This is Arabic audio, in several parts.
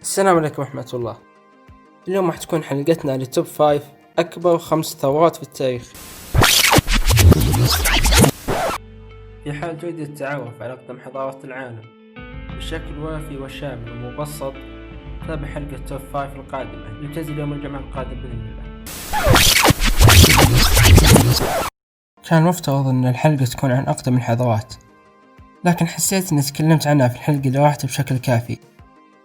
السلام عليكم ورحمة الله. اليوم راح تكون حلقتنا لتوب 5 أكبر 5 ثورات في التاريخ. في حال تريد التعرف على أقدم حضارات العالم بشكل وافي وشامل ومبسط، تابع حلقة توب 5 القادمة اللي تنزل يوم الجمعة القادم بإذن الله. كان مفترض أن الحلقة تكون عن أقدم الحضارات، لكن حسيت أني تكلمت عنها في الحلقة اللي راحت بشكل كافي.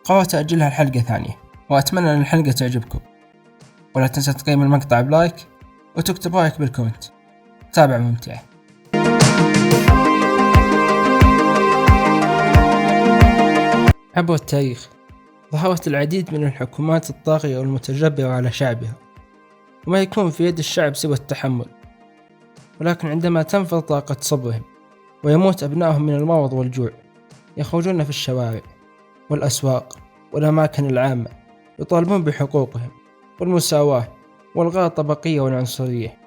قررت أجلها الحلقة ثانية، وأتمنى أن الحلقة تعجبكم. ولا تنسى تقيم المقطع بلايك وتكتب رأيك بالكومنت. تابع ممتع. عبر التاريخ ظهرت العديد من الحكومات الطاغية والمتجبرة على شعبها، وما يكون في يد الشعب سوى التحمل. ولكن عندما تنفذ طاقة صبرهم ويموت أبنائهم من المرض والجوع، يخرجون في الشوارع والأسواق والأماكن العامة يطالبون بحقوقهم والمساواة والغاء الطبقية والعنصرية.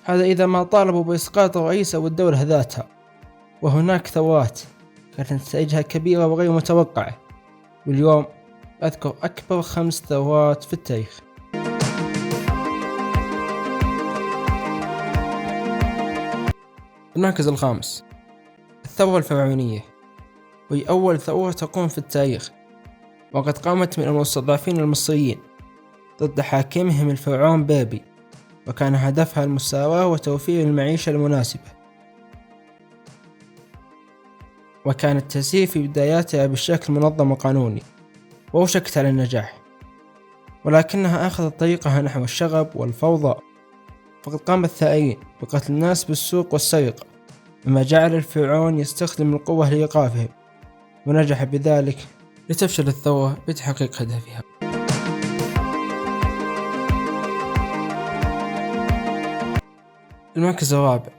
هذا إذا ما طالبوا بإسقاط الرئيس أو الدولة ذاتها. وهناك ثورات كانت نتائجها كبيرة وغير متوقعة، واليوم أذكر أكبر 5 ثورات في التاريخ. المركز الخامس، الثورة الفرعونية، وهي أول ثورة تقوم في التاريخ، وقد قامت من المستضعفين المصريين ضد حاكمهم الفرعون بابي، وكان هدفها المساواة وتوفير المعيشة المناسبة، وكانت تسير في بداياتها بشكل منظم وقانوني، وأوشكت على النجاح، ولكنها أخذت طريقها نحو الشغب والفوضى. فقد قام الثائرين بقتل الناس بالسوق والسرقة، مما جعل الفرعون يستخدم القوة لإيقافهم، ونجح بذلك لتفشل الثورة بتحقيق هدفها. المركز الرابع،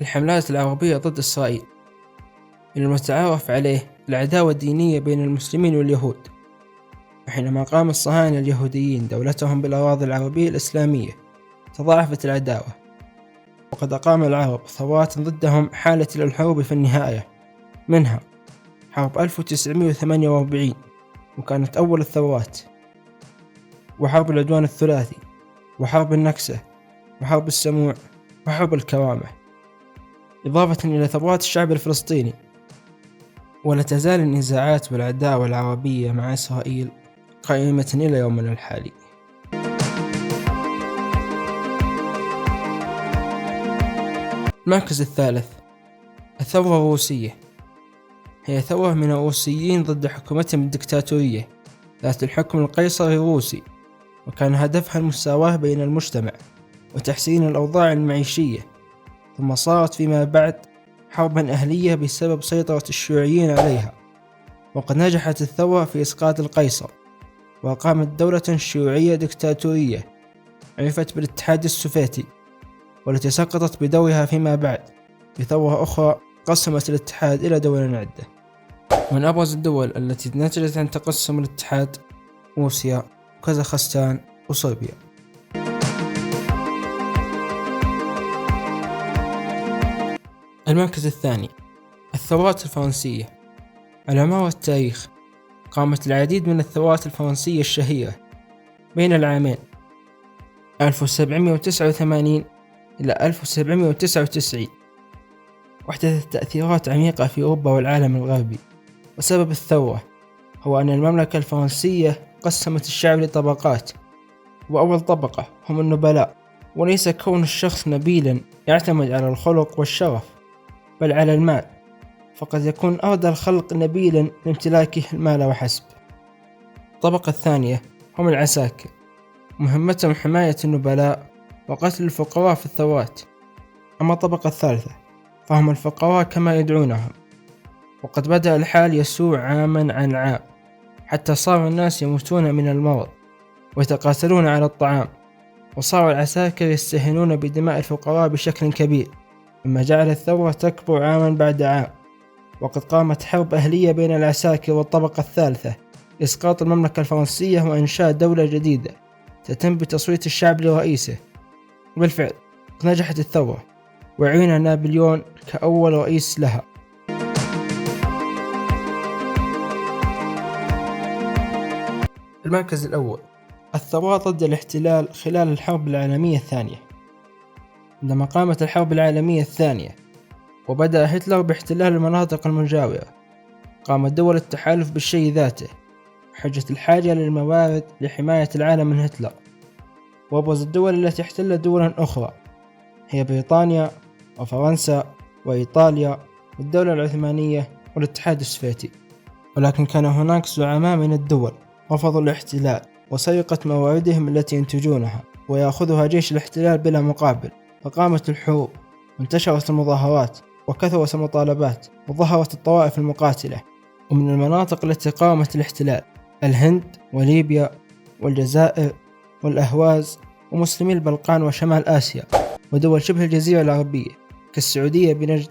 الحملات العربية ضد إسرائيل، المتعارف عليه العداوة الدينية بين المسلمين واليهود. وحينما قام الصهاينة اليهوديين دولتهم بالأراضي العربية الإسلامية، تضاعفت العداوة، وقد أقام العرب ثورات ضدهم حالت إلى الحروب في النهاية، منها حرب 1948 وكانت أول الثورات، وحرب العدوان الثلاثي، وحرب النكسة، وحرب السموع، وحرب الكرامة، إضافة إلى ثورات الشعب الفلسطيني. ولا تزال النزاعات والعداوة العربية مع إسرائيل قائمة إلى يومنا الحالي. المركز الثالث، الثورة الروسية، هي ثورة من الروسيين ضد حكومتهم الدكتاتورية ذات الحكم القيصري الروسي، وكان هدفها المساواة بين المجتمع وتحسين الأوضاع المعيشية. ثم صارت فيما بعد حربا أهلية بسبب سيطرة الشيوعيين عليها، وقد نجحت الثورة في إسقاط القيصر، وقامت دولة شيوعية دكتاتورية عرفت بالاتحاد السوفيتي، والتي سقطت بدورها فيما بعد بثورة أخرى قسمت الاتحاد إلى دول عدة. من أبرز الدول التي نتجت عن تقسم الاتحاد روسيا، كازاخستان، وصربيا. المركز الثاني، الثورات الفرنسية. على مر التاريخ قامت العديد من الثورات الفرنسية الشهيرة بين العامين 1789 إلى 1799، واحدثت تأثيرات عميقة في أوروبا والعالم الغربي. وسبب الثورة هو أن المملكة الفرنسية قسمت الشعب لطبقات، وأول طبقة هم النبلاء، وليس كون الشخص نبيلا يعتمد على الخلق والشرف، بل على المال، فقد يكون أرضى الخلق نبيلا لامتلاكه المال وحسب. الطبقة الثانية هم العساكر، مهمتهم حماية النبلاء وقتل الفقراء في الثورات. أما الطبقة الثالثة فهم الفقراء كما يدعونهم، وقد بدأ الحال يسوء عاما عن عام، حتى صار الناس يموتون من المرض ويتقاتلون على الطعام، وصار العساكر يستهينون بدماء الفقراء بشكل كبير، مما جعل الثورة تكبر عاما بعد عام. وقد قامت حرب أهلية بين العساكر والطبقة الثالثة لإسقاط المملكة الفرنسية وإنشاء دولة جديدة تتم بتصويت الشعب لرئيسه. وبالفعل نجحت الثورة، وعين نابليون كأول رئيس لها. المركز الأول: الثورات ضد الاحتلال خلال الحرب العالمية الثانية. عندما قامت الحرب العالمية الثانية وبدأ هتلر باحتلال المناطق المجاورة، قامت دول التحالف بالشيء ذاته بحجة الحاجة للموارد لحماية العالم من هتلر. وأبرز الدول التي احتلت دولا أخرى هي بريطانيا وفرنسا وإيطاليا والدولة العثمانية والاتحاد السوفيتي. ولكن كان هناك زعماء من الدول رفضوا الاحتلال وسرقة مواردهم التي ينتجونها ويأخذها جيش الاحتلال بلا مقابل، فقامت الحروب وانتشرت المظاهرات وكثرت المطالبات وظهرت الطوائف المقاتلة. ومن المناطق التي قاومت الاحتلال الهند وليبيا والجزائر والأهواز ومسلمي البلقان وشمال آسيا ودول شبه الجزيرة العربية كالسعودية بنجد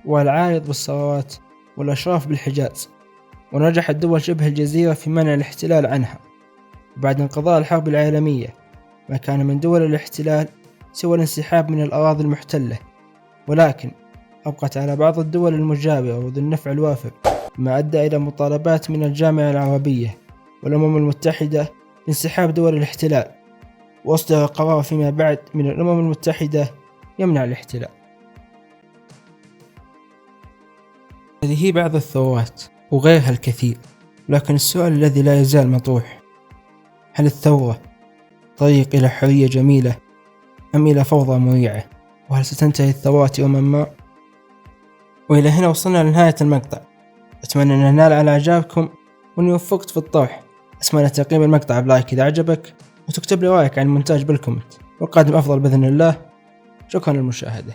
والعارض بالصروات والأشراف بالحجاز. ونجحت دول شبه الجزيرة في منع الاحتلال عنها. بعد انقضاء الحرب العالمية ما كان من دول الاحتلال سوى الانسحاب من الأراضي المحتلة، ولكن أبقت على بعض الدول المجاورة وذو النفع الوافر، ما أدى إلى مطالبات من الجامعة العربية والأمم المتحدة بانسحاب دول الاحتلال، وأصدر قرار فيما بعد من الأمم المتحدة يمنع الاحتلال. هذه بعض الثورات وغيرها الكثير، لكن السؤال الذي لا يزال مطروح: هل الثورة طريق إلى حرية جميلة أم إلى فوضى مريعة؟ وهل ستنتهي الثورات يوما ما؟ وإلى هنا وصلنا لنهاية المقطع. أتمنى أن ننال على إعجابكم وأني وفقت في الطرح. أتمنى تقييم المقطع بلايك إذا عجبك، وتكتب لي رأيك عن المونتاج بالكومنت، والقادم أفضل بإذن الله. شكرا للمشاهدة.